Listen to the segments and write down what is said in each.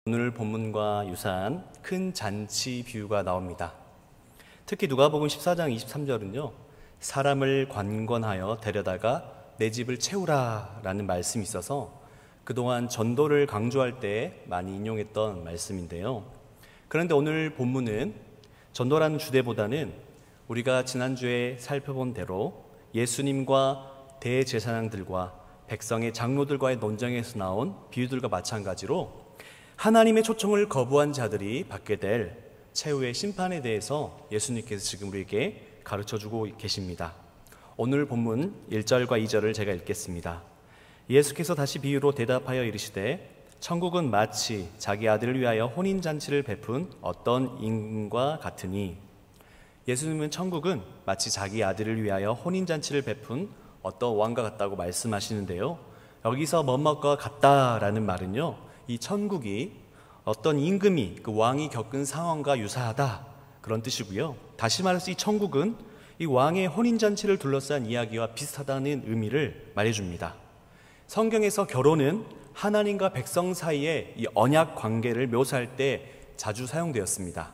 오늘 본문과 유사한 큰 잔치 비유가 나옵니다. 특히 누가복음 14장 23절은요, 사람을 관건하여 데려다가 내 집을 채우라 라는 말씀이 있어서 그동안 전도를 강조할 때 많이 인용했던 말씀인데요. 그런데 오늘 본문은 전도라는 주제보다는 우리가 지난주에 살펴본 대로 예수님과 대제사장들과 백성의 장로들과의 논쟁에서 나온 비유들과 마찬가지로 하나님의 초청을 거부한 자들이 받게 될 최후의 심판에 대해서 예수님께서 지금 우리에게 가르쳐주고 계십니다. 오늘 본문 1절과 2절을 제가 읽겠습니다. 예수께서 다시 비유로 대답하여 이르시되 천국은 마치 자기 아들을 위하여 혼인잔치를 베푼 어떤 임금과 같으니, 예수님은 천국은 마치 자기 아들을 위하여 혼인잔치를 베푼 어떤 왕과 같다고 말씀하시는데요, 여기서 뭐뭐과 같다라는 말은요, 이 천국이 어떤 임금이 그 왕이 겪은 상황과 유사하다 그런 뜻이고요. 다시 말해서 이 천국은 이 왕의 혼인잔치를 둘러싼 이야기와 비슷하다는 의미를 말해줍니다. 성경에서 결혼은 하나님과 백성 사이의 이 언약 관계를 묘사할 때 자주 사용되었습니다.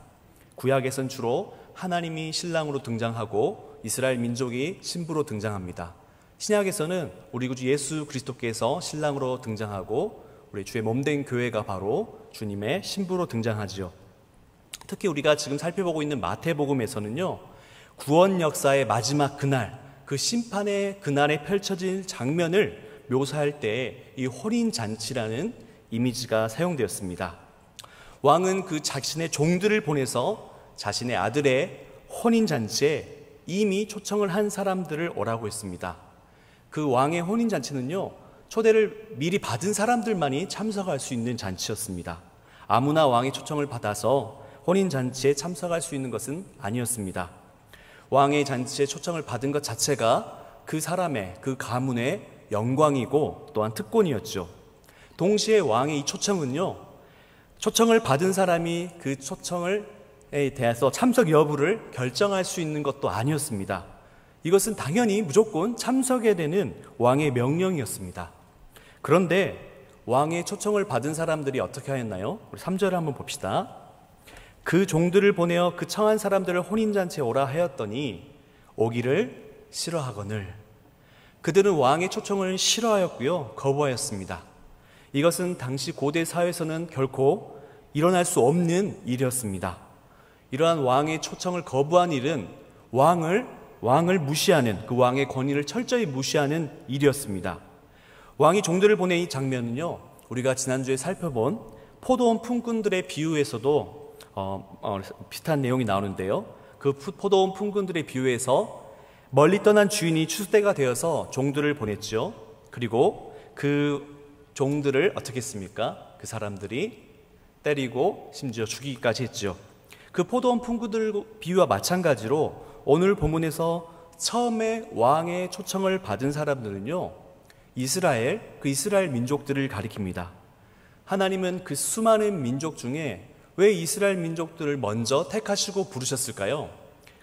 구약에선 주로 하나님이 신랑으로 등장하고 이스라엘 민족이 신부로 등장합니다. 신약에서는 우리 구주 예수 그리스도께서 신랑으로 등장하고 우리 주의 몸된 교회가 바로 주님의 신부로 등장하지요. 특히 우리가 지금 살펴보고 있는 마태복음에서는요, 구원 역사의 마지막 그날, 그 심판의 그날에 펼쳐진 장면을 묘사할 때 이 혼인잔치라는 이미지가 사용되었습니다. 왕은 그 자신의 종들을 보내서 자신의 아들의 혼인잔치에 이미 초청을 한 사람들을 오라고 했습니다. 그 왕의 혼인잔치는요, 초대를 미리 받은 사람들만이 참석할 수 있는 잔치였습니다. 아무나 왕의 초청을 받아서 혼인잔치에 참석할 수 있는 것은 아니었습니다. 왕의 잔치에 초청을 받은 것 자체가 그 사람의, 그 가문의 영광이고 또한 특권이었죠. 동시에 왕의 이 초청은요, 초청을 받은 사람이 그 초청에 대해서 참석 여부를 결정할 수 있는 것도 아니었습니다. 이것은 당연히 무조건 참석해야 되는 왕의 명령이었습니다. 그런데 왕의 초청을 받은 사람들이 어떻게 하였나요? 우리 3절을 한번 봅시다. 그 종들을 보내어 그 청한 사람들을 혼인잔치에 오라 하였더니 오기를 싫어하거늘. 그들은 왕의 초청을 싫어하였고요, 거부하였습니다. 이것은 당시 고대 사회에서는 결코 일어날 수 없는 일이었습니다. 이러한 왕의 초청을 거부한 일은 왕을 무시하는, 그 왕의 권위를 철저히 무시하는 일이었습니다. 왕이 종들을 보낸 이 장면은요, 우리가 지난주에 살펴본 포도원 품꾼들의 비유에서도 비슷한 내용이 나오는데요, 그 포도원 품꾼들의 비유에서 멀리 떠난 주인이 추수때가 되어서 종들을 보냈죠. 그리고 그 종들을 어떻게 했습니까? 그 사람들이 때리고 심지어 죽이기까지 했죠. 그 포도원 품꾼들 비유와 마찬가지로 오늘 본문에서 처음에 왕의 초청을 받은 사람들은요, 그 이스라엘 민족들을 가리킵니다. 하나님은 그 수많은 민족 중에 왜 이스라엘 민족들을 먼저 택하시고 부르셨을까요?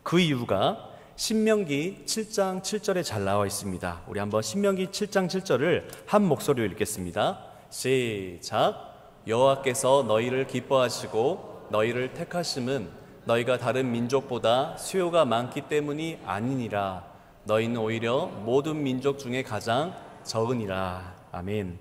그 이유가 신명기 7장 7절에 잘 나와 있습니다. 우리 한번 신명기 7장 7절을 한 목소리로 읽겠습니다. 시작. 여호와께서 너희를 기뻐하시고 너희를 택하심은 너희가 다른 민족보다 수요가 많기 때문이 아니니라. 너희는 오히려 모든 민족 중에 가장 적으니라. 아멘.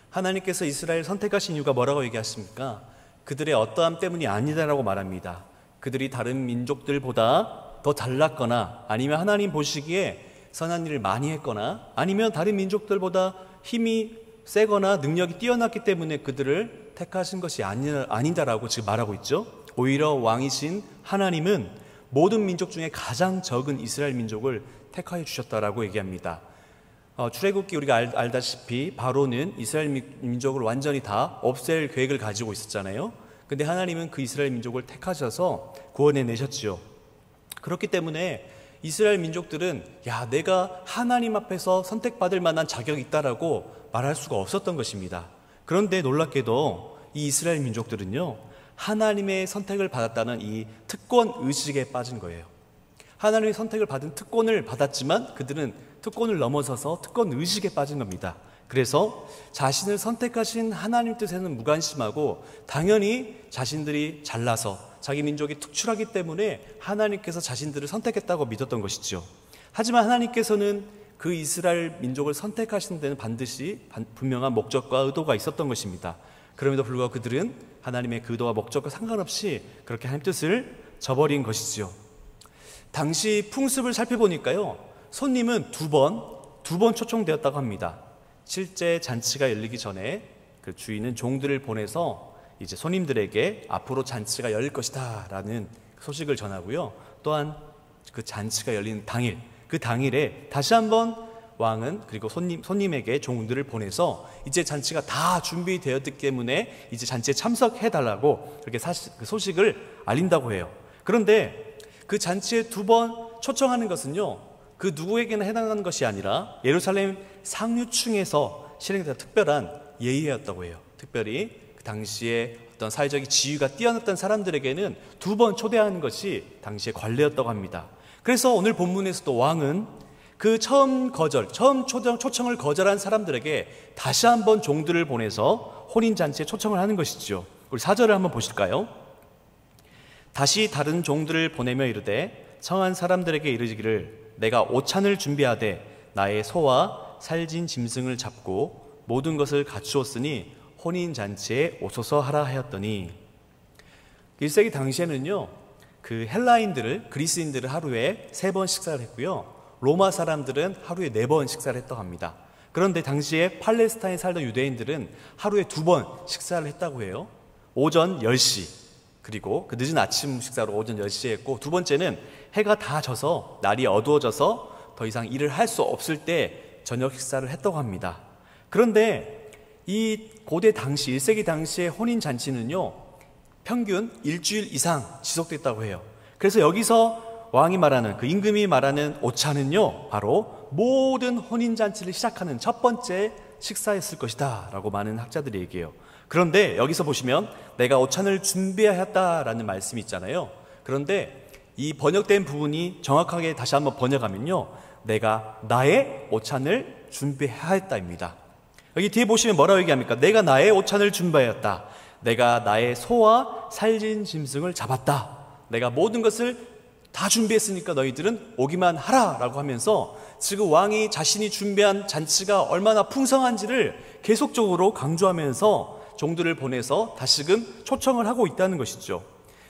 하나님께서 이스라엘 선택하신 이유가 뭐라고 얘기하십니까? 그들의 어떠함 때문이 아니다라고 말합니다. 그들이 다른 민족들보다 더 잘났거나, 아니면 하나님 보시기에 선한 일을 많이 했거나, 아니면 다른 민족들보다 힘이 세거나 능력이 뛰어났기 때문에 그들을 택하신 것이 아니다라고 지금 말하고 있죠. 오히려 왕이신 하나님은 모든 민족 중에 가장 적은 이스라엘 민족을 택하여 주셨다라고 얘기합니다. 출애굽기 우리가 알다시피 바로는 이스라엘 민족을 완전히 다 없앨 계획을 가지고 있었잖아요. 근데 하나님은 그 이스라엘 민족을 택하셔서 구원해 내셨지요. 그렇기 때문에 이스라엘 민족들은 내가 하나님 앞에서 선택받을 만한 자격이 있다라고 말할 수가 없었던 것입니다. 그런데 놀랍게도 이 이스라엘 민족들은요, 하나님의 선택을 받았다는 이 특권 의식에 빠진 거예요. 하나님의 선택을 받은 특권을 받았지만 그들은 특권을 넘어서서 특권 의식에 빠진 겁니다. 그래서 자신을 선택하신 하나님 뜻에는 무관심하고 당연히 자신들이 잘나서 자기 민족이 특출하기 때문에 하나님께서 자신들을 선택했다고 믿었던 것이죠. 하지만 하나님께서는 그 이스라엘 민족을 선택하신 데는 반드시 분명한 목적과 의도가 있었던 것입니다. 그럼에도 불구하고 그들은 하나님의 그 의도와 목적과 상관없이 그렇게 하나님 뜻을 저버린 것이지요. 당시 풍습을 살펴보니까요, 손님은 두 번 초청되었다고 합니다. 실제 잔치가 열리기 전에 그 주인은 종들을 보내서 이제 손님들에게 앞으로 잔치가 열릴 것이다 라는 소식을 전하고요. 또한 그 잔치가 열리는 당일, 그 당일에 다시 한번 왕은 그리고 손님에게 종들을 보내서 이제 잔치가 다 준비되었기 때문에 이제 잔치에 참석해달라고 그렇게 그 소식을 알린다고 해요. 그런데 그 잔치에 두 번 초청하는 것은요, 그 누구에게나 해당하는 것이 아니라 예루살렘 상류층에서 실행된 특별한 예의였다고 해요. 특별히 그 당시에 어떤 사회적인 지위가 뛰어났던 사람들에게는 두 번 초대하는 것이 당시의 관례였다고 합니다. 그래서 오늘 본문에서도 왕은 그 처음 초청을 거절한 사람들에게 다시 한번 종들을 보내서 혼인잔치에 초청을 하는 것이죠. 우리 4절을 한번 보실까요? 다시 다른 종들을 보내며 이르되 청한 사람들에게 이르기를 내가 오찬을 준비하되 나의 소와 살진 짐승을 잡고 모든 것을 갖추었으니 혼인잔치에 오소서 하라 하였더니, 1세기 당시에는요, 그 헬라인들을, 그리스인들을 하루에 3번 식사를 했고요, 로마 사람들은 하루에 4번 식사를 했다고 합니다. 그런데 당시에 팔레스타인에 살던 유대인들은 하루에 2번 식사를 했다고 해요. 오전 10시, 그리고 그 늦은 아침 식사로 오전 10시에 했고, 두 번째는 해가 다 져서 날이 어두워져서 더 이상 일을 할 수 없을 때 저녁 식사를 했다고 합니다. 그런데 이 고대 당시, 1세기 당시의 혼인잔치는요, 평균 일주일 이상 지속됐다고 해요. 그래서 여기서 왕이 말하는, 그 임금이 말하는 오찬은요, 바로 모든 혼인잔치를 시작하는 첫 번째 식사였을 것이다 라고 많은 학자들이 얘기해요. 그런데 여기서 보시면 내가 오찬을 준비하였다라는 말씀이 있잖아요. 그런데 이 번역된 부분이 정확하게 다시 한번 번역하면요, 내가 나의 오찬을 준비하였다입니다. 여기 뒤에 보시면 뭐라고 얘기합니까? 내가 나의 오찬을 준비하였다. 내가 나의 소와 살진 짐승을 잡았다. 내가 모든 것을 다 준비했으니까 너희들은 오기만 하라 라고 하면서 지금 왕이 자신이 준비한 잔치가 얼마나 풍성한지를 계속적으로 강조하면서 종들을 보내서 다시금 초청을 하고 있다는 것이죠.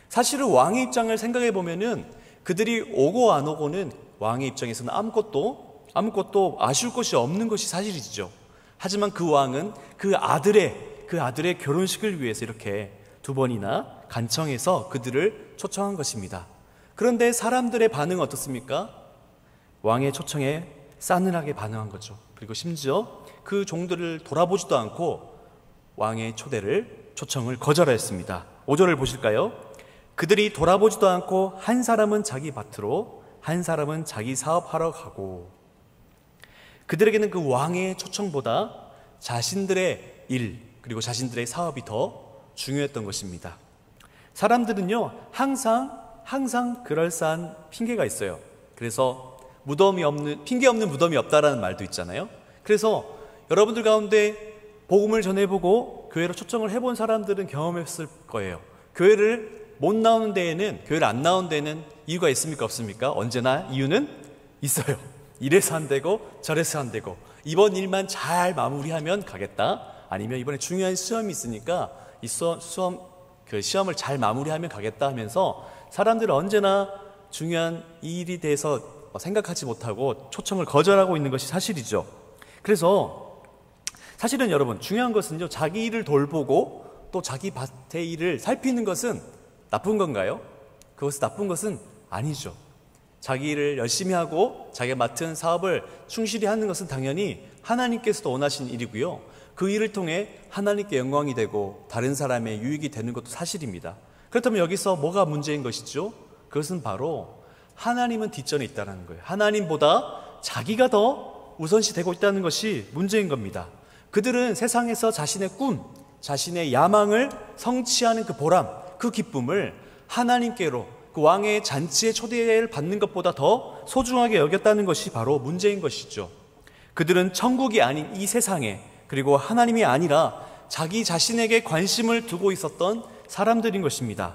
사실은 왕의 입장을 생각해 보면은 그들이 오고 안 오고는 왕의 입장에서는 아무것도 아쉬울 것이 없는 것이 사실이죠. 하지만 그 왕은 그 아들의 결혼식을 위해서 이렇게 2번이나 간청해서 그들을 초청한 것입니다. 그런데 사람들의 반응은 어떻습니까? 왕의 초청에 싸늘하게 반응한 거죠. 그리고 심지어 그 종들을 돌아보지도 않고 왕의 초청을 거절했습니다. 5절을 보실까요? 그들이 돌아보지도 않고 한 사람은 자기 밭으로 한 사람은 자기 사업하러 가고, 그들에게는 그 왕의 초청보다 자신들의 일 그리고 자신들의 사업이 더 중요했던 것입니다. 사람들은요, 항상 그럴싸한 핑계가 있어요. 그래서 핑계 없는 무덤이 없다라는 말도 있잖아요. 그래서 여러분들 가운데 복음을 전해보고 교회로 초청을 해본 사람들은 경험했을 거예요. 교회를 안 나오는 데에는 이유가 있습니까? 없습니까? 언제나 이유는 있어요. 이래서 안 되고 저래서 안 되고, 이번 일만 잘 마무리하면 가겠다, 아니면 이번에 중요한 시험이 있으니까 이 시험을 잘 마무리하면 가겠다 하면서 사람들은 언제나 중요한 일이 대해서 생각하지 못하고 초청을 거절하고 있는 것이 사실이죠. 그래서 사실은 여러분, 중요한 것은요, 자기 일을 돌보고 또 자기 밭의 일을 살피는 것은 나쁜 건가요? 그것은 나쁜 것은 아니죠. 자기 일을 열심히 하고 자기가 맡은 사업을 충실히 하는 것은 당연히 하나님께서도 원하신 일이고요, 그 일을 통해 하나님께 영광이 되고 다른 사람의 유익이 되는 것도 사실입니다. 그렇다면 여기서 뭐가 문제인 것이죠? 그것은 바로 하나님은 뒷전에 있다는 거예요. 하나님보다 자기가 더 우선시 되고 있다는 것이 문제인 겁니다. 그들은 세상에서 자신의 꿈, 자신의 야망을 성취하는 그 보람, 그 기쁨을 하나님께로, 그 왕의 잔치에 초대를 받는 것보다 더 소중하게 여겼다는 것이 바로 문제인 것이죠. 그들은 천국이 아닌 이 세상에 그리고 하나님이 아니라 자기 자신에게 관심을 두고 있었던 사람들인 것입니다.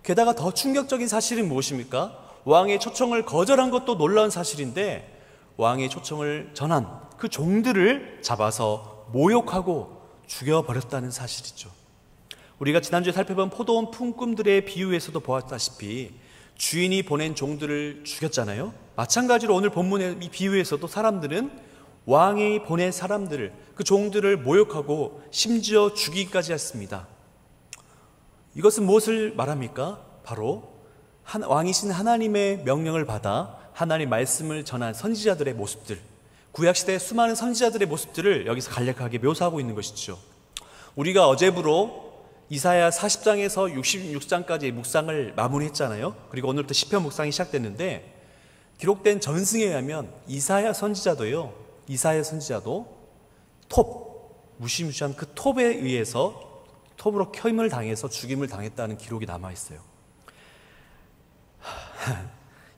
게다가 더 충격적인 사실은 무엇입니까? 왕의 초청을 거절한 것도 놀라운 사실인데 왕의 초청을 전한 그 종들을 잡아서 모욕하고 죽여버렸다는 사실이죠. 우리가 지난주에 살펴본 포도원 품꾼들의 비유에서도 보았다시피 주인이 보낸 종들을 죽였잖아요. 마찬가지로 오늘 본문의 이 비유에서도 사람들은 왕이 보낸 사람들을, 그 종들을 모욕하고 심지어 죽이기까지 했습니다. 이것은 무엇을 말합니까? 바로 왕이신 하나님의 명령을 받아 하나님의 말씀을 전한 선지자들의 모습들, 구약시대의 수많은 선지자들의 모습들을 여기서 간략하게 묘사하고 있는 것이죠. 우리가 어제부로 이사야 40장에서 66장까지의 묵상을 마무리했잖아요. 그리고 오늘부터 시편 묵상이 시작됐는데 기록된 전승에 의하면 이사야 선지자도 무시무시한 그 톱에 의해서 톱으로 켜임을 당해서 죽임을 당했다는 기록이 남아있어요.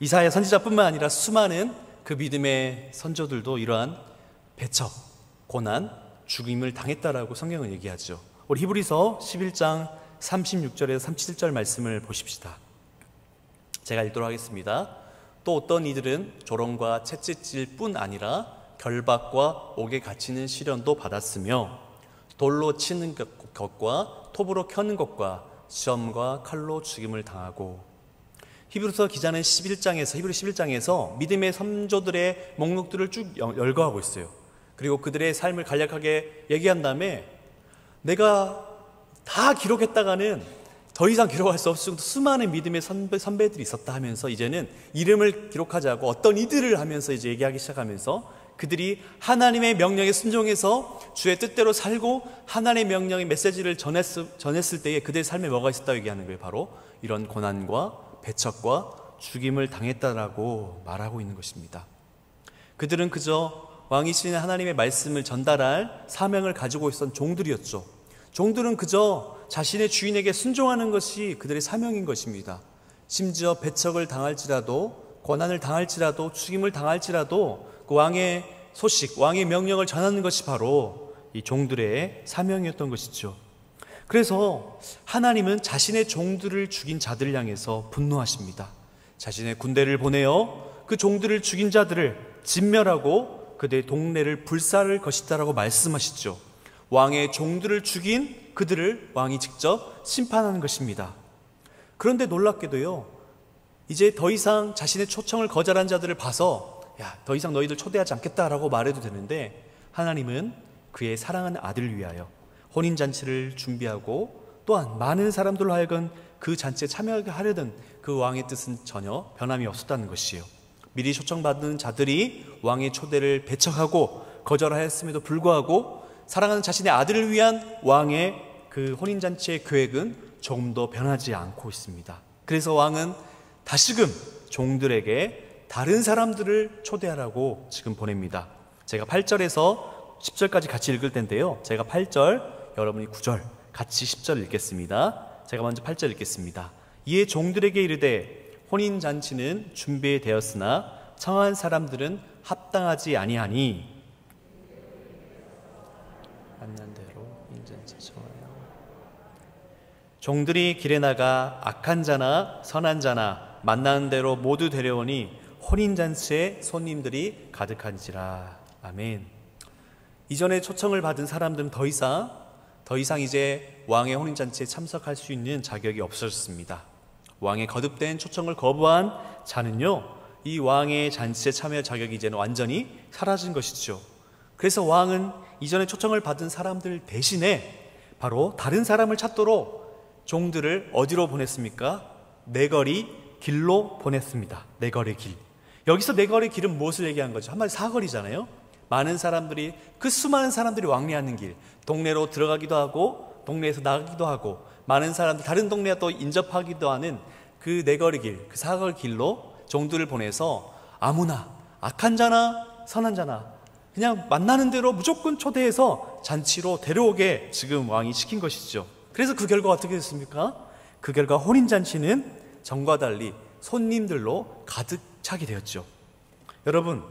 이사야 선지자뿐만 아니라 수많은 그 믿음의 선조들도 이러한 배척, 고난, 죽임을 당했다라고 성경은 얘기하죠. 우리 히브리서 11장 36절에서 37절 말씀을 보십시다. 제가 읽도록 하겠습니다. 또 어떤 이들은 조롱과 채찍질 뿐 아니라 결박과 옥에 갇히는 시련도 받았으며 돌로 치는 것과 톱으로 켜는 것과 시험과 칼로 죽임을 당하고. 히브리서 기자는 히브리 11장에서 믿음의 선조들의 목록들을 쭉 열거하고 있어요. 그리고 그들의 삶을 간략하게 얘기한 다음에 내가 다 기록했다가는 더 이상 기록할 수 없을 정도 수많은 믿음의 선배들이 있었다 하면서 이제는 이름을 기록하자고 어떤 이들을 하면서 이제 얘기하기 시작하면서 그들이 하나님의 명령에 순종해서 주의 뜻대로 살고 하나님의 명령의 메시지를 전했을 때에 그들의 삶에 뭐가 있었다고 얘기하는 거예요. 바로 이런 고난과 배척과 죽임을 당했다라고 말하고 있는 것입니다. 그들은 그저 왕이신 하나님의 말씀을 전달할 사명을 가지고 있었던 종들이었죠. 종들은 그저 자신의 주인에게 순종하는 것이 그들의 사명인 것입니다. 심지어 배척을 당할지라도, 고난을 당할지라도, 죽임을 당할지라도 그 왕의 소식, 왕의 명령을 전하는 것이 바로 이 종들의 사명이었던 것이죠. 그래서 하나님은 자신의 종들을 죽인 자들을 향해서 분노하십니다. 자신의 군대를 보내어 그 종들을 죽인 자들을 진멸하고 그들의 동네를 불사를 것이다라고 말씀하시죠. 왕의 종들을 죽인 그들을 왕이 직접 심판하는 것입니다. 그런데 놀랍게도요, 이제 더 이상 자신의 초청을 거절한 자들을 봐서 더 이상 너희들 초대하지 않겠다라고 말해도 되는데 하나님은 그의 사랑하는 아들을 위하여 혼인잔치를 준비하고 또한 많은 사람들로 하여금 그 잔치에 참여하게 하려던 그 왕의 뜻은 전혀 변함이 없었다는 것이에요. 미리 초청받은 자들이 왕의 초대를 배척하고 거절하였음에도 불구하고 사랑하는 자신의 아들을 위한 왕의 그 혼인잔치의 계획은 조금도 변하지 않고 있습니다. 그래서 왕은 다시금 종들에게 다른 사람들을 초대하라고 지금 보냅니다. 제가 8절에서 10절까지 같이 읽을 텐데요, 제가 8절, 여러분이 9절, 같이 10절 읽겠습니다. 제가 먼저 8절 읽겠습니다. 이에 종들에게 이르되 혼인잔치는 준비되었으나 청한 사람들은 합당하지 아니하니 만난 대로 인잔치 청하여. 종들이 길에 나가 악한 자나 선한 자나 만나는 대로 모두 데려오니 혼인잔치에 손님들이 가득한지라. 아멘. 이전에 초청을 받은 사람들은 더 이상 이제 왕의 혼인잔치에 참석할 수 있는 자격이 없어졌습니다. 왕의 거듭된 초청을 거부한 자는요, 이 왕의 잔치에 참여할 자격이 이제는 완전히 사라진 것이죠. 그래서 왕은 이전에 초청을 받은 사람들 대신에 바로 다른 사람을 찾도록 종들을 어디로 보냈습니까? 네거리 길로 보냈습니다. 네거리 길. 여기서 네거리 길은 무엇을 얘기한 거죠? 한마디 사거리잖아요. 많은 사람들이, 그 수많은 사람들이 왕래하는 길, 동네로 들어가기도 하고 동네에서 나가기도 하고 많은 사람들 다른 동네에 또 인접하기도 하는 그 네거리 길, 그 사거리 길로 종들을 보내서 아무나 악한 자나 선한 자나 그냥 만나는 대로 무조건 초대해서 잔치로 데려오게 지금 왕이 시킨 것이죠. 그래서 그 결과가 어떻게 됐습니까? 그 결과 혼인잔치는 전과 달리 손님들로 가득 차게 되었죠. 여러분,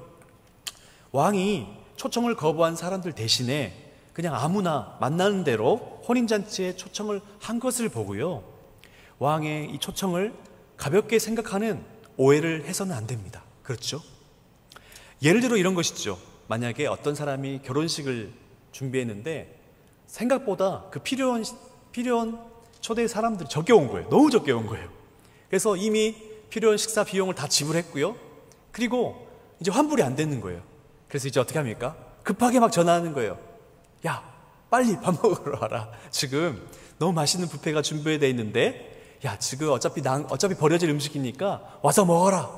왕이 초청을 거부한 사람들 대신에 그냥 아무나 만나는 대로 혼인잔치에 초청을 한 것을 보고요, 왕의 이 초청을 가볍게 생각하는 오해를 해서는 안 됩니다. 그렇죠? 예를 들어 이런 것이죠. 만약에 어떤 사람이 결혼식을 준비했는데 생각보다 그 필요한 초대 사람들이 적게 온 거예요. 너무 적게 온 거예요. 그래서 이미 필요한 식사 비용을 다 지불했고요, 그리고 이제 환불이 안 되는 거예요. 그래서 이제 어떻게 합니까? 급하게 막 전화하는 거예요. 야, 빨리 밥 먹으러 와라. 지금 너무 맛있는 뷔페가 준비되어 있는데, 야, 지금 어차피 버려질 음식이니까 와서 먹어라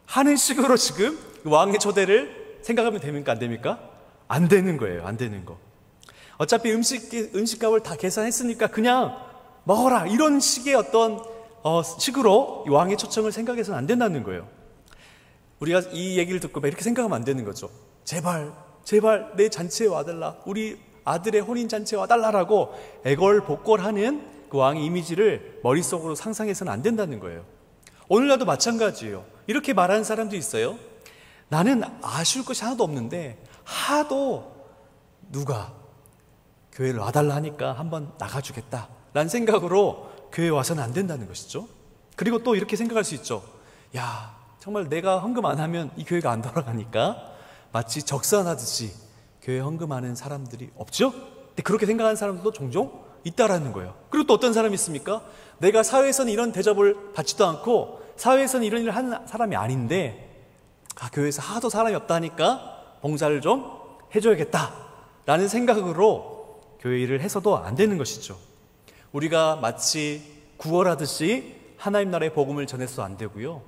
하는 식으로 지금 왕의 초대를 생각하면 됩니까? 안 됩니까? 안 되는 거예요. 안 되는 거. 어차피 음식값을 다 계산했으니까 그냥 먹어라, 이런 식의 어떤 식으로 왕의 초청을 생각해서는 안 된다는 거예요. 우리가 이 얘기를 듣고 이렇게 생각하면 안 되는 거죠. 제발 내 잔치에 와달라, 우리 아들의 혼인잔치에 와달라라고 애걸복걸하는 그 왕의 이미지를 머릿속으로 상상해서는 안 된다는 거예요. 오늘날도 마찬가지예요. 이렇게 말하는 사람도 있어요. 나는 아쉬울 것이 하나도 없는데 하도 누가 교회를 와달라 하니까 한번 나가주겠다 라는 생각으로 교회에 와서는 안 된다는 것이죠. 그리고 또 이렇게 생각할 수 있죠. 야, 정말 내가 헌금 안 하면 이 교회가 안 돌아가니까 마치 적산하듯이 교회 헌금하는 사람들이 없죠? 근데 그렇게 생각하는 사람들도 종종 있다라는 거예요. 그리고 또 어떤 사람이 있습니까? 내가 사회에서는 이런 대접을 받지도 않고 사회에서는 이런 일을 하는 사람이 아닌데 교회에서 하도 사람이 없다니까 봉사를 좀 해줘야겠다 라는 생각으로 교회 일을 해서도 안 되는 것이죠. 우리가 마치 구걸하듯이 하나님 나라의 복음을 전해서도 안 되고요,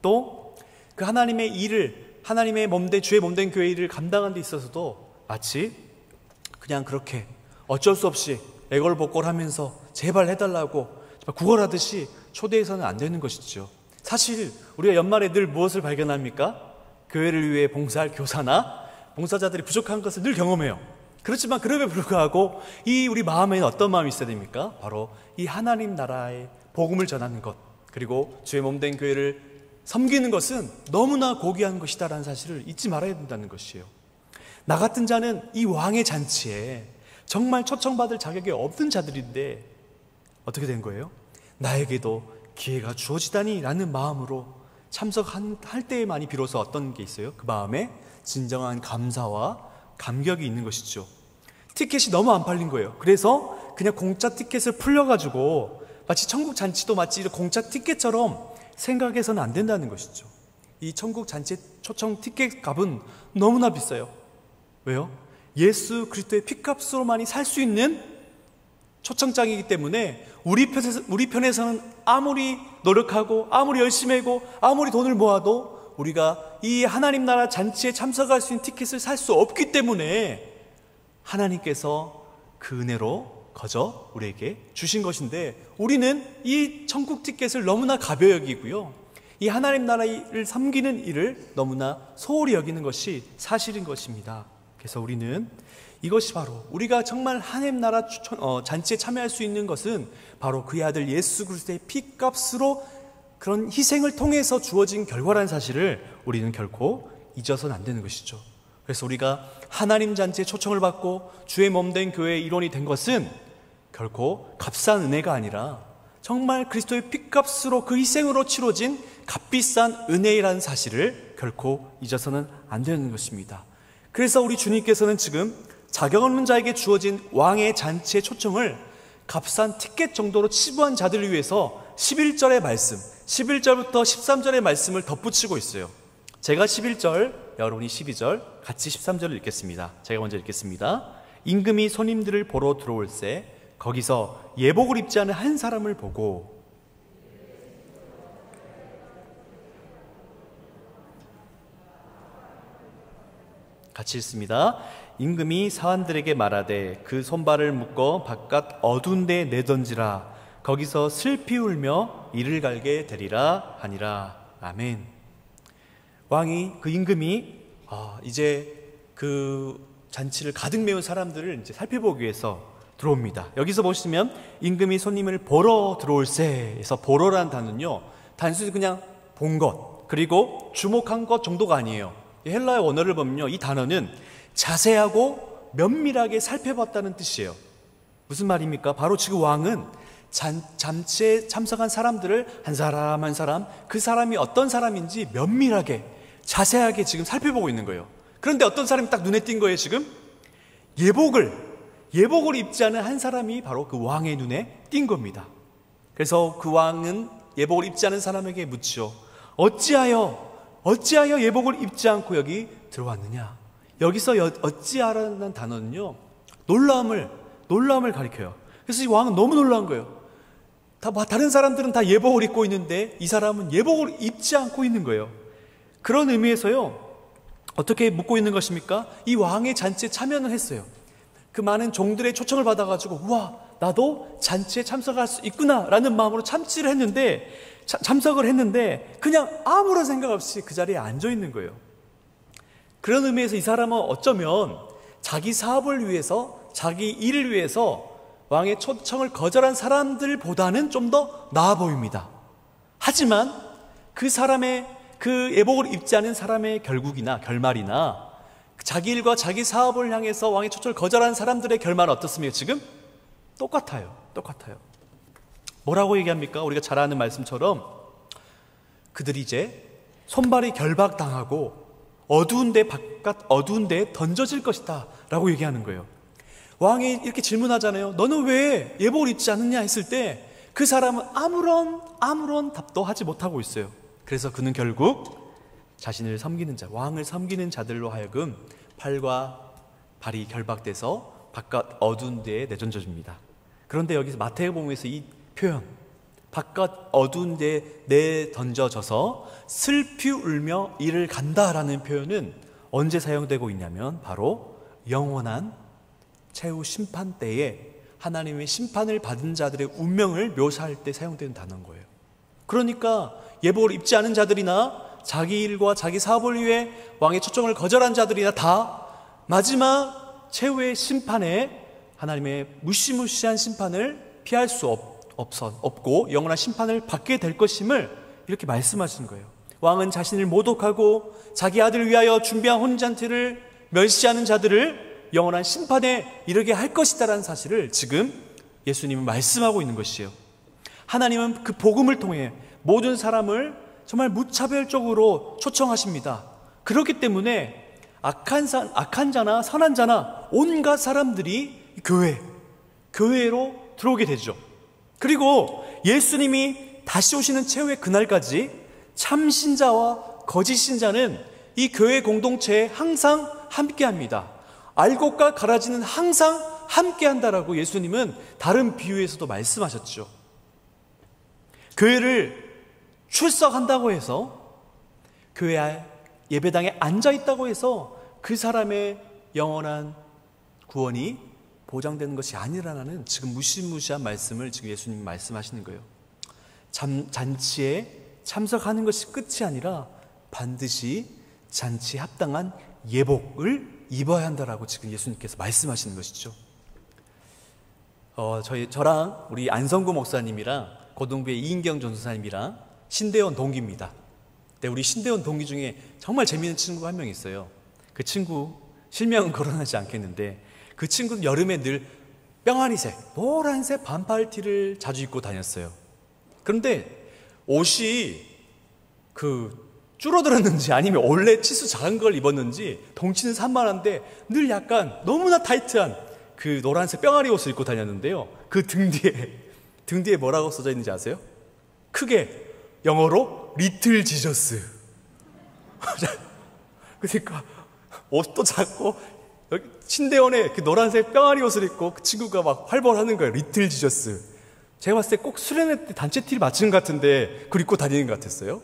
또 그 하나님의 일을, 하나님의 몸된 주의 몸된 교회 일을 감당하는 데 있어서도 마치 그냥 그렇게 어쩔 수 없이 애걸복걸하면서 제발 해달라고 구걸하듯이 초대해서는 안 되는 것이죠. 사실 우리가 연말에 늘 무엇을 발견합니까? 교회를 위해 봉사할 교사나 봉사자들이 부족한 것을 늘 경험해요. 그렇지만 그럼에도 불구하고 이 우리 마음에는 어떤 마음이 있어야 됩니까? 바로 이 하나님 나라의 복음을 전하는 것, 그리고 주의 몸된 교회를 섬기는 것은 너무나 고귀한 것이다라는 사실을 잊지 말아야 된다는 것이에요. 나 같은 자는 이 왕의 잔치에 정말 초청받을 자격이 없는 자들인데 어떻게 된 거예요? 나에게도 기회가 주어지다니 라는 마음으로 참석할 때에만이 비로소 어떤 게 있어요? 그 마음에 진정한 감사와 감격이 있는 것이죠. 티켓이 너무 안 팔린 거예요. 그래서 그냥 공짜 티켓을 풀려가지고 마치 천국 잔치도 마치 공짜 티켓처럼 생각해서는 안 된다는 것이죠. 이 천국 잔치 초청 티켓 값은 너무나 비싸요. 왜요? 예수 그리스도의 피값으로만이 살 수 있는 초청장이기 때문에 우리 편에서는 아무리 노력하고 아무리 열심히 하고 아무리 돈을 모아도 우리가 이 하나님 나라 잔치에 참석할 수 있는 티켓을 살 수 없기 때문에 하나님께서 그 은혜로 거저 우리에게 주신 것인데, 우리는 이 천국 티켓을 너무나 가벼이 여기고요, 이 하나님 나라를 섬기는 일을 너무나 소홀히 여기는 것이 사실인 것입니다. 그래서 우리는 이것이 바로 우리가 정말 하나님 나라 잔치에 참여할 수 있는 것은 바로 그의 아들 예수 그리스도의 피값으로 그런 희생을 통해서 주어진 결과라는 사실을 우리는 결코 잊어서는 안 되는 것이죠. 그래서 우리가 하나님 잔치에 초청을 받고 주의 몸된 교회의 일원이 된 것은 결코 값싼 은혜가 아니라 정말 그리스도의 피값으로 그 희생으로 치러진 값비싼 은혜라는 사실을 결코 잊어서는 안 되는 것입니다. 그래서 우리 주님께서는 지금 자격 없는 자에게 주어진 왕의 잔치의 초청을 값싼 티켓 정도로 치부한 자들을 위해서 11절의 말씀, 11절부터 13절의 말씀을 덧붙이고 있어요. 제가 11절, 여러분이 12절, 같이 13절을 읽겠습니다. 제가 먼저 읽겠습니다. 임금이 손님들을 보러 들어올새 거기서 예복을 입지 않은 한 사람을 보고 같이 읽습니다. 임금이 사환들에게 말하되 그 손발을 묶어 바깥 어두운 데 내던지라. 거기서 슬피 울며 이를 갈게 되리라 하니라. 아멘. 왕이, 그 임금이 이제 그 잔치를 가득 메운 사람들을 이제 살펴보기 위해서 들어옵니다. 여기서 보시면 임금이 손님을 보러 들어올세에서 보러라는 단어는요, 단순히 그냥 본 것 그리고 주목한 것 정도가 아니에요. 헬라어 원어를 보면요, 이 단어는 자세하고 면밀하게 살펴봤다는 뜻이에요. 무슨 말입니까? 바로 지금 왕은 잔치에 참석한 사람들을 한 사람 한 사람, 그 사람이 어떤 사람인지 면밀하게 자세하게 지금 살펴보고 있는 거예요. 그런데 어떤 사람이 딱 눈에 띈 거예요. 지금 예복을 입지 않은 한 사람이 바로 그 왕의 눈에 띈 겁니다. 그래서 그 왕은 예복을 입지 않은 사람에게 묻죠. 어찌하여 예복을 입지 않고 여기 들어왔느냐? 여기서 어찌하라는 단어는요, 놀라움을 가리켜요. 그래서 이 왕은 너무 놀란 거예요. 다른 사람들은 다 예복을 입고 있는데 이 사람은 예복을 입지 않고 있는 거예요. 그런 의미에서요, 어떻게 묻고 있는 것입니까? 이 왕의 잔치에 참여는 했어요. 그 많은 종들의 초청을 받아가지고, 우와, 나도 잔치에 참석할 수 있구나 라는 마음으로 참석을 했는데 그냥 아무런 생각 없이 그 자리에 앉아 있는 거예요. 그런 의미에서 이 사람은 어쩌면 자기 사업을 위해서, 자기 일을 위해서 왕의 초청을 거절한 사람들보다는 좀 더 나아 보입니다. 하지만 그 예복을 입지 않은 사람의 결말이나 자기 일과 자기 사업을 향해서 왕의 초청을 거절한 사람들의 결말은 어떻습니까? 지금 똑같아요. 뭐라고 얘기합니까? 우리가 잘 아는 말씀처럼 그들이 이제 손발이 결박당하고 어두운 데 던져질 것이다 라고 얘기하는 거예요. 왕이 이렇게 질문하잖아요. 너는 왜 예복을 입지 않느냐 했을 때 그 사람은 아무런 답도 하지 못하고 있어요. 그래서 그는 결국 자신을 섬기는 왕을 섬기는 자들로 하여금 팔과 발이 결박돼서 바깥 어두운 데에 내던져집니다. 그런데 여기서 마태복음에서 이 표현, 바깥 어두운 데에 내던져져서 슬피 울며 이를 간다라는 표현은 언제 사용되고 있냐면 바로 영원한 최후 심판 때에 하나님의 심판을 받은 자들의 운명을 묘사할 때 사용되는 단어인 거예요. 그러니까 예복을 입지 않은 자들이나 자기 일과 자기 사업을 위해 왕의 초청을 거절한 자들이나 다 마지막 최후의 심판에 하나님의 무시무시한 심판을 피할 수 없고 영원한 심판을 받게 될 것임을 이렇게 말씀하시는 거예요. 왕은 자신을 모독하고 자기 아들을 위하여 준비한 혼인잔치를 멸시하는 자들을 영원한 심판에 이르게 할 것이다라는 사실을 지금 예수님은 말씀하고 있는 것이에요. 하나님은 그 복음을 통해 모든 사람을 정말 무차별적으로 초청하십니다. 그렇기 때문에 악한 자나 선한 자나 온갖 사람들이 교회로 들어오게 되죠. 그리고 예수님이 다시 오시는 최후의 그날까지 참신자와 거짓신자는 이 교회 공동체에 항상 함께합니다. 알곡과 가라지는 항상 함께한다라고 예수님은 다른 비유에서도 말씀하셨죠. 교회를 출석한다고 해서, 교회 예배당에 앉아있다고 해서 그 사람의 영원한 구원이 보장되는 것이 아니라는 지금 무시무시한 말씀을 지금 예수님이 말씀하시는 거예요. 잔치에 참석하는 것이 끝이 아니라 반드시 잔치에 합당한 예복을 입어야 한다라고 지금 예수님께서 말씀하시는 것이죠. 저랑 우리 안성구 목사님이랑 고등부의 이인경 전도사님이랑 신대원 동기입니다. 근데 우리 신대원 동기 중에 정말 재미있는 친구가 한 명 있어요. 그 친구 실명은 거론하지 않겠는데 그 친구는 여름에 늘 병아리색 노란색 반팔티를 자주 입고 다녔어요. 그런데 옷이 줄어들었는지 아니면 원래 치수 작은 걸 입었는지 덩치는 산만한데 늘 약간 너무나 타이트한 그 노란색 병아리 옷을 입고 다녔는데요. 그 등 뒤에 뭐라고 써져 있는지 아세요? 크게 영어로 리틀 지저스. 그러니까 옷도 작고 여기 신대원에 그 노란색 병아리 옷을 입고 그 친구가 막 활발하는 거예요. 리틀 지저스. 제가 봤을 때 꼭 수련회 때 단체 티를 맞춘 것 같은데 그걸 입고 다니는 것 같았어요.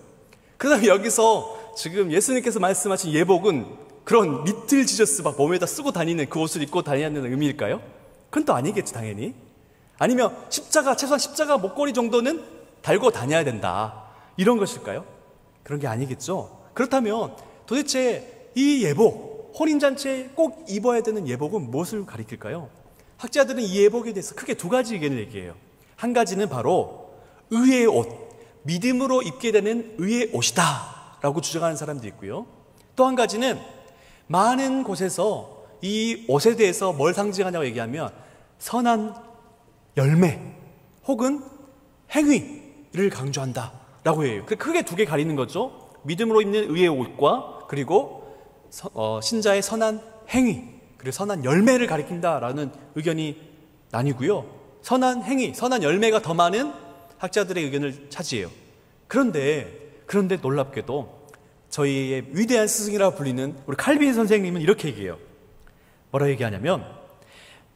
그 다음에 여기서 지금 예수님께서 말씀하신 예복은 그런 리틀 지저스 막 몸에다 쓰고 다니는 그 옷을 입고 다니는 의미일까요? 그건 또 아니겠지, 당연히. 아니면 최소한 십자가 목걸이 정도는 달고 다녀야 된다, 이런 것일까요? 그런 게 아니겠죠. 그렇다면 도대체 이 예복, 혼인잔치에 꼭 입어야 되는 예복은 무엇을 가리킬까요? 학자들은 이 예복에 대해서 크게 두 가지 의견을 얘기해요. 한 가지는 바로 의의 옷, 믿음으로 입게 되는 의의 옷이다 라고 주장하는 사람도 있고요. 또 한 가지는 많은 곳에서 이 옷에 대해서 뭘 상징하냐고 얘기하면 선한 열매 혹은 행위를 강조한다 라고 해요. 크게 두 개 가리는 거죠. 믿음으로 입는 의의 옷과 그리고 신자의 선한 행위 그리고 선한 열매를 가리킨다라는 의견이 나뉘고요. 선한 행위, 선한 열매가 더 많은 학자들의 의견을 차지해요. 그런데 놀랍게도 저희의 위대한 스승이라고 불리는 우리 칼빈 선생님은 이렇게 얘기해요. 뭐라 얘기하냐면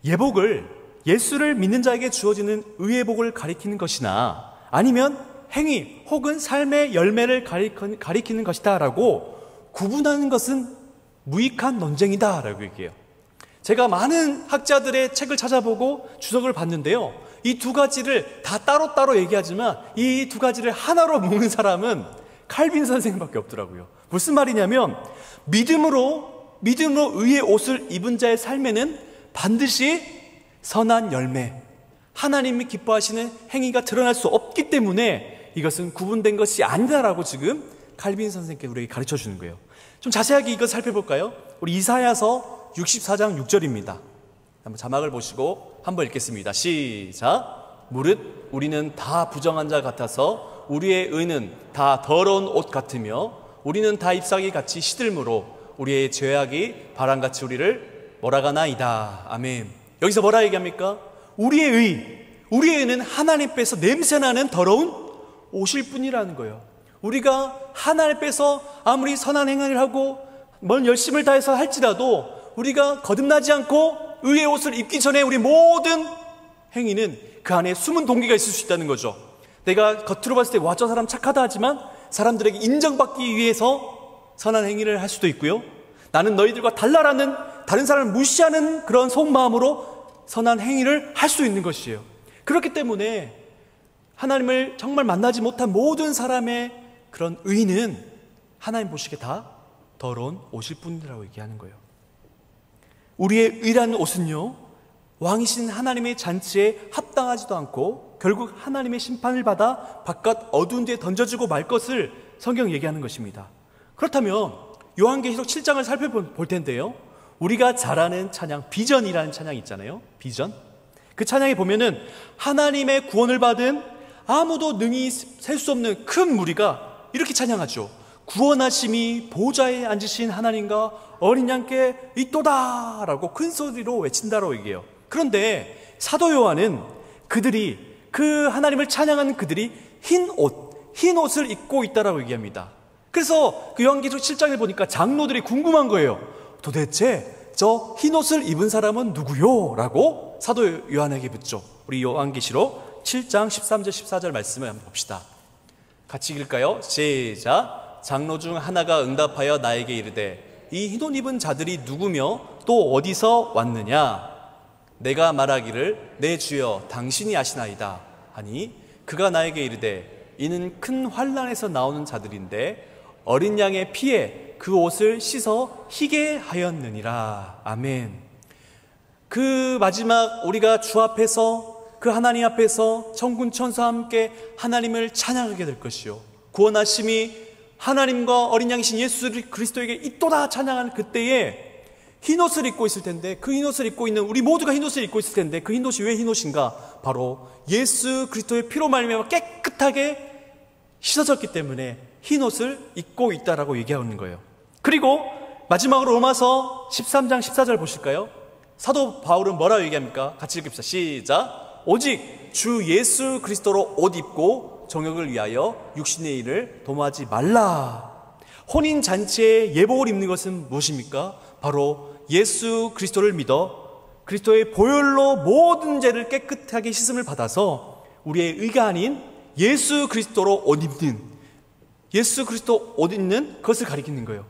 예복을 예수를 믿는 자에게 주어지는 의의 복을 가리키는 것이나 아니면 행위 혹은 삶의 열매를 가리키는 것이다 라고 구분하는 것은 무익한 논쟁이다 라고 얘기해요. 제가 많은 학자들의 책을 찾아보고 주석을 봤는데요, 이 두 가지를 다 따로따로 얘기하지만 이 두 가지를 하나로 묶는 사람은 칼빈 선생님밖에 없더라고요. 무슨 말이냐면 믿음으로 의의 옷을 입은 자의 삶에는 반드시 선한 열매, 하나님이 기뻐하시는 행위가 드러날 수 없기 때문에 이것은 구분된 것이 아니다라고 지금 칼빈 선생님께 우리에게 가르쳐 주는 거예요. 좀 자세하게 이거 살펴볼까요? 우리 이사야서 64장 6절입니다. 한번 자막을 보시고 한번 읽겠습니다. 시작. 무릇 우리는 다 부정한 자 같아서 우리의 의는 다 더러운 옷 같으며 우리는 다 잎사귀 같이 시들므로 우리의 죄악이 바람같이 우리를 몰아가나이다. 아멘. 여기서 뭐라 얘기합니까? 우리의 의는 하나님께서 냄새나는 더러운 옷일 뿐이라는 거예요. 우리가 하나님께서 아무리 선한 행위를 하고 뭔 열심을 다해서 할지라도 우리가 거듭나지 않고 의의 옷을 입기 전에 우리 모든 행위는 그 안에 숨은 동기가 있을 수 있다는 거죠. 내가 겉으로 봤을 때 와, 저 사람 착하다 하지만 사람들에게 인정받기 위해서 선한 행위를 할 수도 있고요, 나는 너희들과 달라라는 다른 사람을 무시하는 그런 속마음으로 선한 행위를 할 수 있는 것이에요. 그렇기 때문에 하나님을 정말 만나지 못한 모든 사람의 그런 의는 하나님 보시기에 다 더러운 옷일 뿐이라고 얘기하는 거예요. 우리의 의라는 옷은요, 왕이신 하나님의 잔치에 합당하지도 않고 결국 하나님의 심판을 받아 바깥 어두운 데에 던져지고 말 것을 성경 얘기하는 것입니다. 그렇다면 요한계시록 7장을 살펴볼 텐데요, 우리가 잘 아는 찬양 비전이라는 찬양이 있잖아요. 비전. 그 찬양에 보면은 하나님의 구원을 받은 아무도 능히 셀 수 없는 큰 무리가 이렇게 찬양하죠. 구원하심이 보좌에 앉으신 하나님과 어린 양께 있도다 라고 큰 소리로 외친다라고 얘기해요. 그런데 사도 요한은 그들이 그 하나님을 찬양하는 그들이 흰 옷을 입고 있다라고 얘기합니다. 그래서 그 요한계시록 7장을 보니까 장로들이 궁금한 거예요. 도대체 저 흰 옷을 입은 사람은 누구요? 라고 사도 요한에게 묻죠. 우리 요한계시록 7장 13절 14절 말씀을 한번 봅시다. 같이 읽을까요? 시작. 장로 중 하나가 응답하여 나에게 이르되 이 흰 옷 입은 자들이 누구며 또 어디서 왔느냐? 내가 말하기를 내 주여 당신이 아시나이다 하니 그가 나에게 이르되 이는 큰 환난에서 나오는 자들인데 어린 양의 피에 그 옷을 씻어 희게 하였느니라. 아멘. 그 마지막 우리가 주 앞에서 그 하나님 앞에서 천군 천사와 함께 하나님을 찬양하게 될 것이요, 구원하심이 하나님과 어린 양이신 예수 그리스도에게 있도다 찬양하는 그때에 흰옷을 입고 있을 텐데, 그 흰옷을 입고 있는 우리 모두가 흰옷을 입고 있을 텐데 그 흰옷이 왜 흰옷인가? 바로 예수 그리스도의 피로 말미암아 깨끗하게 씻어졌기 때문에 흰옷을 입고 있다라고 얘기하는 거예요. 그리고 마지막으로 로마서 13장 14절 보실까요? 사도 바울은 뭐라고 얘기합니까? 같이 읽읍시다. 시작. 오직 주 예수 그리스도로 옷 입고 정욕을 위하여 육신의 일을 도모하지 말라. 혼인잔치에 예복을 입는 것은 무엇입니까? 바로 예수 그리스도를 믿어 그리스도의 보혈로 모든 죄를 깨끗하게 씻음을 받아서 우리의 의가 아닌 예수 그리스도로 옷 입는, 예수 그리스도 옷 입는 그것을 가리키는 거예요.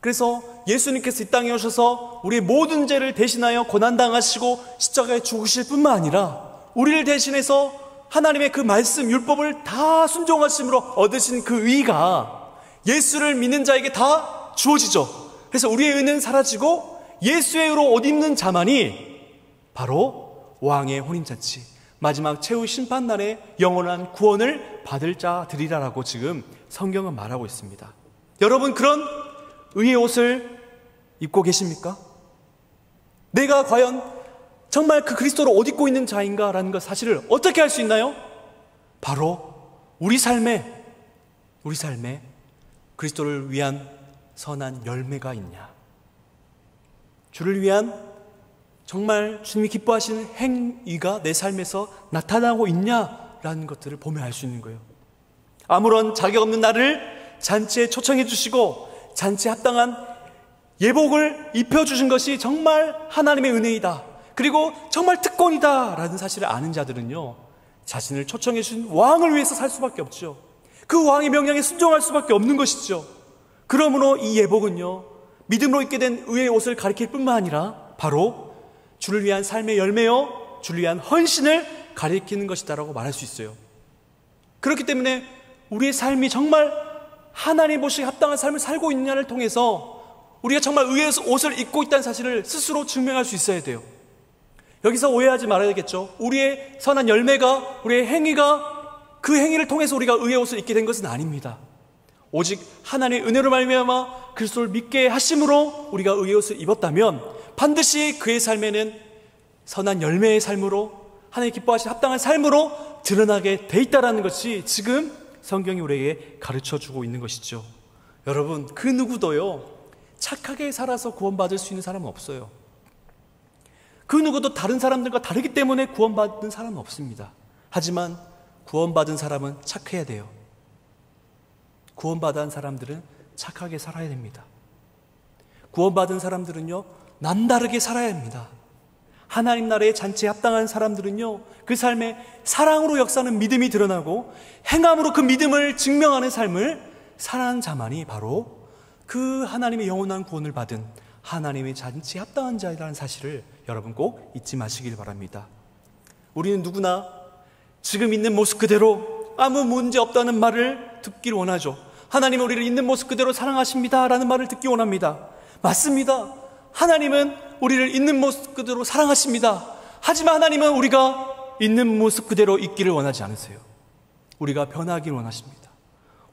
그래서 예수님께서 이 땅에 오셔서 우리의 모든 죄를 대신하여 고난당하시고 십자가에 죽으실 뿐만 아니라 우리를 대신해서 하나님의 그 말씀 율법을 다 순종하심으로 얻으신 그 의가 예수를 믿는 자에게 다 주어지죠. 그래서 우리의 의는 사라지고 예수의 의로 옷 입는 자만이 바로 왕의 혼인잔치, 마지막 최후 심판날에 영원한 구원을 받을 자들이라고 지금 성경은 말하고 있습니다. 여러분, 그런 의의 옷을 입고 계십니까? 내가 과연 정말 그 그리스도를 옷 입고 있는 자인가라는 것 사실을 어떻게 알 수 있나요? 바로 우리 삶에 그리스도를 위한 선한 열매가 있냐, 주를 위한 정말 주님이 기뻐하시는 행위가 내 삶에서 나타나고 있냐라는 것들을 보며 알 수 있는 거예요. 아무런 자격 없는 나를 잔치에 초청해 주시고 잔치에 합당한 예복을 입혀주신 것이 정말 하나님의 은혜이다, 그리고 정말 특권이다 라는 사실을 아는 자들은요, 자신을 초청해 주신 왕을 위해서 살 수밖에 없죠. 그 왕의 명령에 순종할 수밖에 없는 것이죠. 그러므로 이 예복은요, 믿음으로 입게 된 의의 옷을 가리킬 뿐만 아니라 바로 주를 위한 삶의 열매요, 주를 위한 헌신을 가리키는 것이다라고 말할 수 있어요. 그렇기 때문에 우리의 삶이 정말 하나님 보시기에 합당한 삶을 살고 있느냐를 통해서 우리가 정말 의의 옷을 입고 있다는 사실을 스스로 증명할 수 있어야 돼요. 여기서 오해하지 말아야겠죠. 우리의 선한 열매가, 우리의 행위가 그 행위를 통해서 우리가 의의 옷을 입게 된 것은 아닙니다. 오직 하나님의 은혜로 말미암아 그리스도를 믿게 하심으로 우리가 의의 옷을 입었다면 반드시 그의 삶에는 선한 열매의 삶으로, 하나님 기뻐하시는 합당한 삶으로 드러나게 돼 있다는 것이 지금 성경이 우리에게 가르쳐주고 있는 것이죠. 여러분, 그 누구도요 착하게 살아서 구원받을 수 있는 사람은 없어요. 그 누구도 다른 사람들과 다르기 때문에 구원받은 사람은 없습니다. 하지만 구원받은 사람은 착해야 돼요. 구원받은 사람들은 착하게 살아야 됩니다. 구원받은 사람들은요 남다르게 살아야 합니다. 하나님 나라의 잔치에 합당한 사람들은요 그 삶에 사랑으로 역사하는 믿음이 드러나고 행함으로 그 믿음을 증명하는 삶을 살아가는 자만이 바로 그 하나님의 영원한 구원을 받은 하나님의 잔치에 합당한 자이라는 사실을 여러분 꼭 잊지 마시길 바랍니다. 우리는 누구나 지금 있는 모습 그대로 아무 문제 없다는 말을 듣길 원하죠. 하나님은 우리를 있는 모습 그대로 사랑하십니다 라는 말을 듣기 원합니다. 맞습니다. 하나님은 우리를 있는 모습 그대로 사랑하십니다. 하지만 하나님은 우리가 있는 모습 그대로 있기를 원하지 않으세요. 우리가 변하길 원하십니다.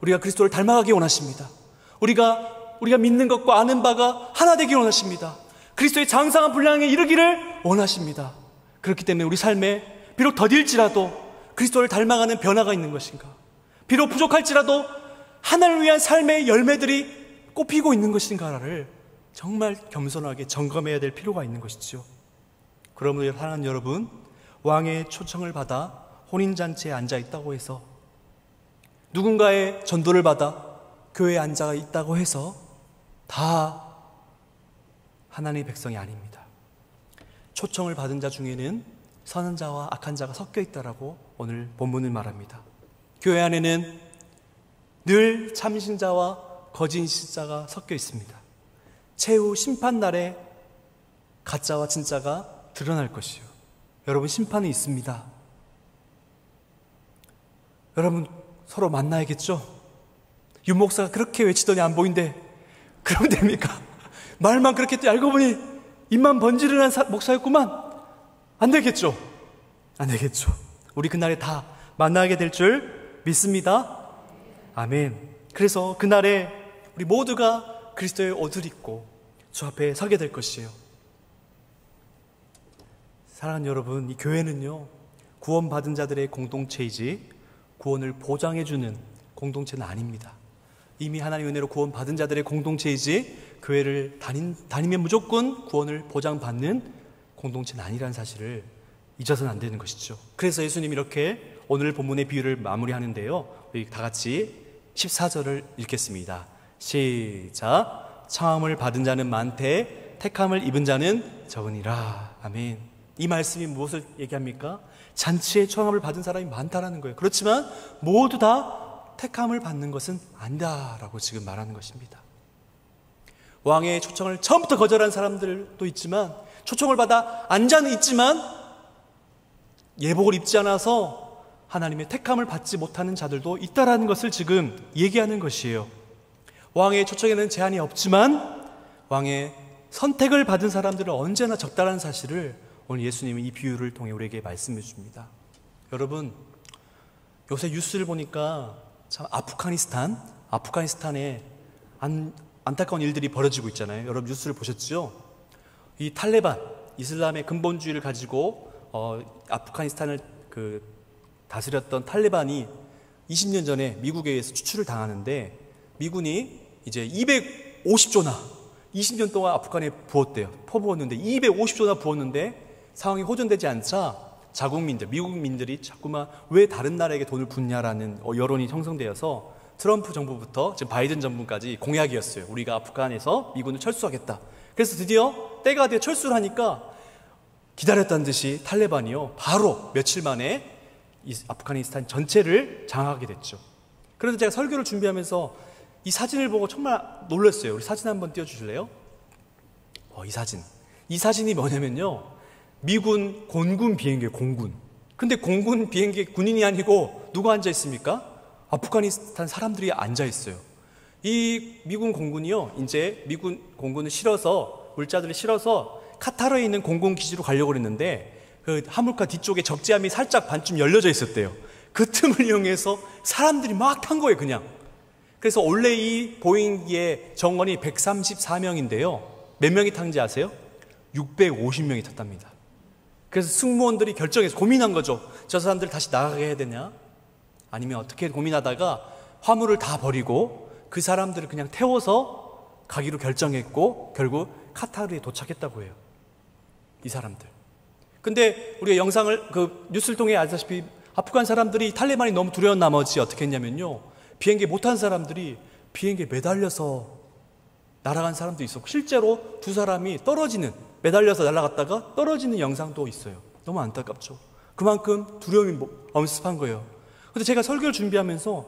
우리가 그리스도를 닮아가길 원하십니다. 우리가 믿는 것과 아는 바가 하나 되길 원하십니다. 그리스도의 장성한 분량에 이르기를 원하십니다. 그렇기 때문에 우리 삶에 비록 더딜지라도 그리스도를 닮아가는 변화가 있는 것인가, 비록 부족할지라도 하나님을 위한 삶의 열매들이 꽃피고 있는 것인가를 정말 겸손하게 점검해야 될 필요가 있는 것이죠. 그러므로 사랑하는 여러분, 왕의 초청을 받아 혼인잔치에 앉아 있다고 해서, 누군가의 전도를 받아 교회에 앉아 있다고 해서 다 하나님의 백성이 아닙니다. 초청을 받은 자 중에는 선한 자와 악한 자가 섞여 있다라고 오늘 본문을 말합니다. 교회 안에는 늘 참신자와 거짓신자가 섞여 있습니다. 최후 심판날에 가짜와 진짜가 드러날 것이요. 여러분, 심판이 있습니다. 여러분, 서로 만나야겠죠? 윤 목사가 그렇게 외치더니 안 보인대. 그러면 됩니까? 말만 그렇게 했더니 알고 보니 입만 번지르는 목사였구만. 안 되겠죠? 안 되겠죠. 우리 그날에 다 만나게 될 줄 믿습니다. 아멘. 그래서 그날에 우리 모두가 그리스도의 옷을 입고 주 앞에 서게 될 것이에요. 사랑하는 여러분, 이 교회는요 구원받은 자들의 공동체이지 구원을 보장해주는 공동체는 아닙니다. 이미 하나님의 은혜로 구원받은 자들의 공동체이지 교회를 다니면 무조건 구원을 보장받는 공동체는 아니라는 사실을 잊어서는 안 되는 것이죠. 그래서 예수님이 이렇게 오늘 본문의 비유를 마무리하는데요, 우리 다 같이 14절을 읽겠습니다. 시작. 청함을 받은 자는 많되 택함을 입은 자는 적으니라. 아멘. 이 말씀이 무엇을 얘기합니까? 잔치에 청함을 받은 사람이 많다라는 거예요. 그렇지만 모두 다 택함을 받는 것은 아니다라고 지금 말하는 것입니다. 왕의 초청을 처음부터 거절한 사람들도 있지만, 초청을 받아 앉아는 있지만 예복을 입지 않아서 하나님의 택함을 받지 못하는 자들도 있다라는 것을 지금 얘기하는 것이에요. 왕의 초청에는 제한이 없지만 왕의 선택을 받은 사람들은 언제나 적다라는 사실을 오늘 예수님이 이 비유를 통해 우리에게 말씀해 줍니다. 여러분, 요새 뉴스를 보니까 참 아프가니스탄에 안타까운 일들이 벌어지고 있잖아요. 여러분 뉴스를 보셨죠? 이 탈레반, 이슬람의 근본주의를 가지고 아프가니스탄을 다스렸던 탈레반이 20년 전에 미국에 의해서 추출을 당하는데, 미군이 이제 250조나 20년 동안 아프간에 퍼부었는데 250조나 부었는데 상황이 호전되지 않자 자국민들, 미국민들이 자꾸만 왜 다른 나라에게 돈을 붓냐라는 여론이 형성되어서 트럼프 정부부터 지금 바이든 정부까지 공약이었어요. 우리가 아프간에서 미군을 철수하겠다. 그래서 드디어 때가 돼 철수를 하니까 기다렸다는 듯이 탈레반이요, 바로 며칠 만에 이 아프가니스탄 전체를 장악하게 됐죠. 그래서 제가 설교를 준비하면서 이 사진을 보고 정말 놀랐어요. 우리 사진 한번 띄워주실래요? 이 사진이 뭐냐면요, 미군 공군 비행기예요. 공군. 근데 공군 비행기에 군인이 아니고 누가 앉아 있습니까? 아프가니스탄 사람들이 앉아 있어요. 이 미군 공군이요, 이제 미군 공군을 실어서, 물자들을 실어서 카타르에 있는 공군 기지로 가려고 그랬는데 그 화물카 뒤쪽에 적재함이 살짝 반쯤 열려져 있었대요. 그 틈을 이용해서 사람들이 막 탄 거예요, 그냥. 그래서 원래 이 보잉기의 정원이 134명인데요. 몇 명이 탄지 아세요? 650명이 탔답니다. 그래서 승무원들이 결정해서 고민한 거죠. 저 사람들 다시 나가게 해야 되냐? 아니면 어떻게 고민하다가 화물을 다 버리고 그 사람들을 그냥 태워서 가기로 결정했고, 결국 카타르에 도착했다고 해요. 이 사람들. 근데 우리가 영상을, 뉴스를 통해 알다시피 아프간 사람들이 탈레반이 너무 두려운 나머지 어떻게 했냐면요, 비행기 못 탄 사람들이 비행기에 매달려서 날아간 사람도 있었고, 실제로 두 사람이 매달려서 날아갔다가 떨어지는 영상도 있어요. 너무 안타깝죠. 그만큼 두려움이 엄습한 거예요. 근데 제가 설교를 준비하면서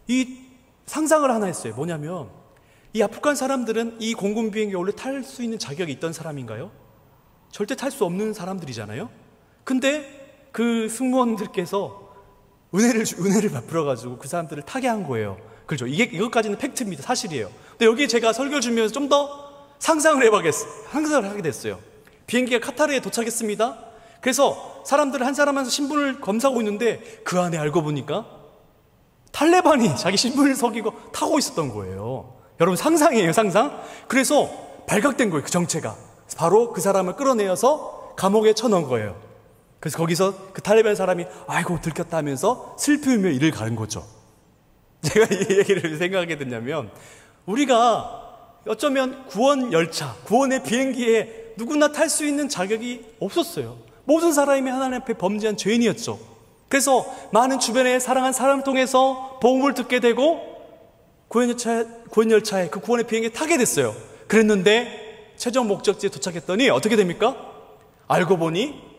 이 상상을 하나 했어요. 뭐냐면, 이 아프간 사람들은 이 공군 비행기 원래 탈 수 있는 자격이 있던 사람인가요? 절대 탈 수 없는 사람들이잖아요. 근데 그 승무원들께서 은혜를 베풀어가지고 그 사람들을 타게 한 거예요. 그렇죠? 이것까지는 팩트입니다. 사실이에요. 근데 여기 제가 설교를 준비하면서 좀 더 상상을 하게 됐어요. 비행기가 카타르에 도착했습니다. 그래서 사람들 한 사람 한 신분을 검사하고 있는데 그 안에 알고 보니까 탈레반이 자기 신분을 속이고 타고 있었던 거예요. 여러분, 상상이에요, 상상? 그래서 발각된 거예요, 그 정체가. 바로 그 사람을 끌어내어서 감옥에 쳐넣은 거예요. 그래서 거기서 그 탈레반 사람이 아이고 들켰다 하면서 슬프며 이를 가는 거죠. 제가 이 얘기를 생각하게 됐냐면, 우리가 어쩌면 구원의 비행기에 누구나 탈 수 있는 자격이 없었어요. 모든 사람이 하나님 앞에 범죄한 죄인이었죠. 그래서 많은 주변에 사랑한 사람을 통해서 복음을 듣게 되고 구원열차에 그 구원의 비행기에 타게 됐어요. 그랬는데 최종 목적지에 도착했더니 어떻게 됩니까? 알고 보니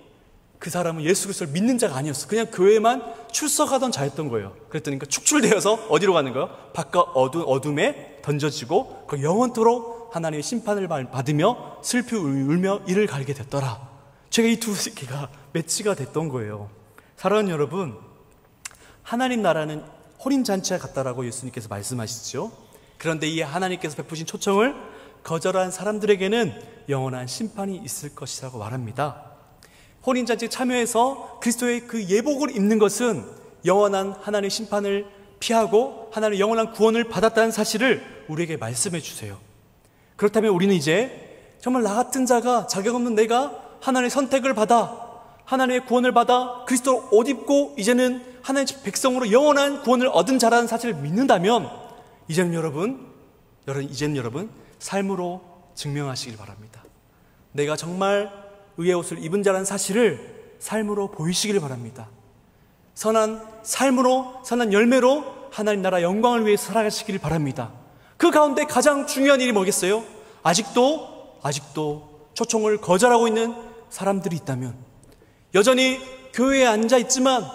그 사람은 예수 그리스도를 믿는 자가 아니었어. 그냥 교회만 출석하던 자였던 거예요. 그랬더니 축출되어서 어디로 가는 거예요? 바깥 어둠에 던져지고 그 영원토록 하나님의 심판을 받으며 슬피 울며 이를 갈게 됐더라. 제가 이 두 개가 매치가 됐던 거예요. 사랑하는 여러분, 하나님 나라는 혼인잔치와 같다라고 예수님께서 말씀하시죠. 그런데 이 하나님께서 베푸신 초청을 거절한 사람들에게는 영원한 심판이 있을 것이라고 말합니다. 혼인잔치에 참여해서 그리스도의 그 예복을 입는 것은 영원한 하나님의 심판을 피하고 하나님의 영원한 구원을 받았다는 사실을 우리에게 말씀해 주세요. 그렇다면 우리는 이제 정말 나 같은 자가, 자격 없는 내가 하나님의 선택을 받아 하나님의 구원을 받아 그리스도를 옷 입고 이제는 하나님의 백성으로 영원한 구원을 얻은 자라는 사실을 믿는다면 이제는 여러분 삶으로 증명하시길 바랍니다. 내가 정말 의의 옷을 입은 자라는 사실을 삶으로 보이시길 바랍니다. 선한 삶으로, 선한 열매로 하나님 나라 영광을 위해 살아가시길 바랍니다. 그 가운데 가장 중요한 일이 뭐겠어요? 아직도 초청을 거절하고 있는 사람들이 있다면, 여전히 교회에 앉아 있지만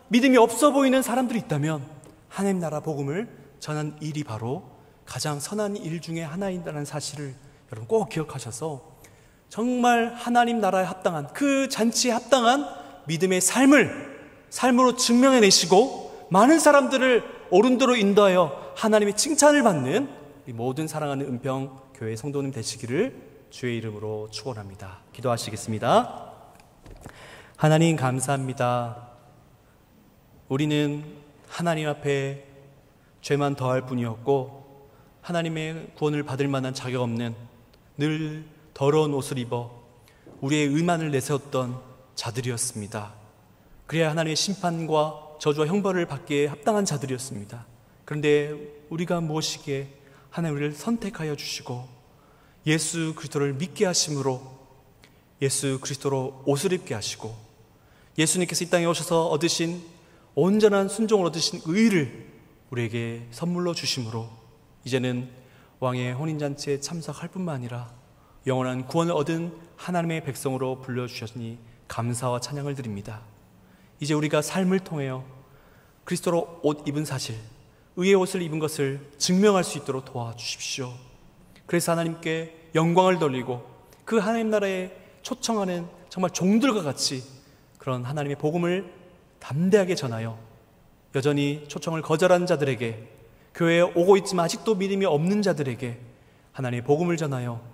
믿음이 없어 보이는 사람들이 있다면, 하나님 나라 복음을 전한 일이 바로 가장 선한 일 중에 하나인다는 사실을 여러분 꼭 기억하셔서 정말 하나님 나라에 합당한, 그 잔치에 합당한 믿음의 삶으로 증명해내시고 많은 사람들을 옳은 대로 인도하여 하나님의 칭찬을 받는 이 모든 사랑하는 은평교회 성도님 되시기를 주의 이름으로 축원합니다. 기도하시겠습니다. 하나님 감사합니다. 우리는 하나님 앞에 죄만 더할 뿐이었고 하나님의 구원을 받을 만한 자격 없는 늘 더러운 옷을 입어 우리의 의만을 내세웠던 자들이었습니다. 그래야 하나님의 심판과 저주와 형벌을 받기에 합당한 자들이었습니다. 그런데 우리가 무엇이기에 하나님 우리를 선택하여 주시고 예수 그리스도를 믿게 하심으로 예수 그리스도로 옷을 입게 하시고 예수님께서 이 땅에 오셔서 얻으신 온전한 순종을 얻으신 의를 우리에게 선물로 주심으로 이제는 왕의 혼인잔치에 참석할 뿐만 아니라 영원한 구원을 얻은 하나님의 백성으로 불러주셨으니 감사와 찬양을 드립니다. 이제 우리가 삶을 통하여 그리스도로 옷 입은 사실, 의의 옷을 입은 것을 증명할 수 있도록 도와주십시오. 그래서 하나님께 영광을 돌리고 그 하나님 나라에 초청하는 정말 종들과 같이 그런 하나님의 복음을 담대하게 전하여 여전히 초청을 거절한 자들에게, 교회에 오고 있지만 아직도 믿음이 없는 자들에게 하나님의 복음을 전하여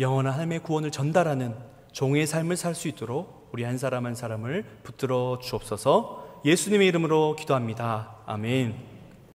영원한 하나님의 구원을 전달하는 종의 삶을 살 수 있도록 우리 한 사람 한 사람을 붙들어 주옵소서. 예수님의 이름으로 기도합니다. 아멘.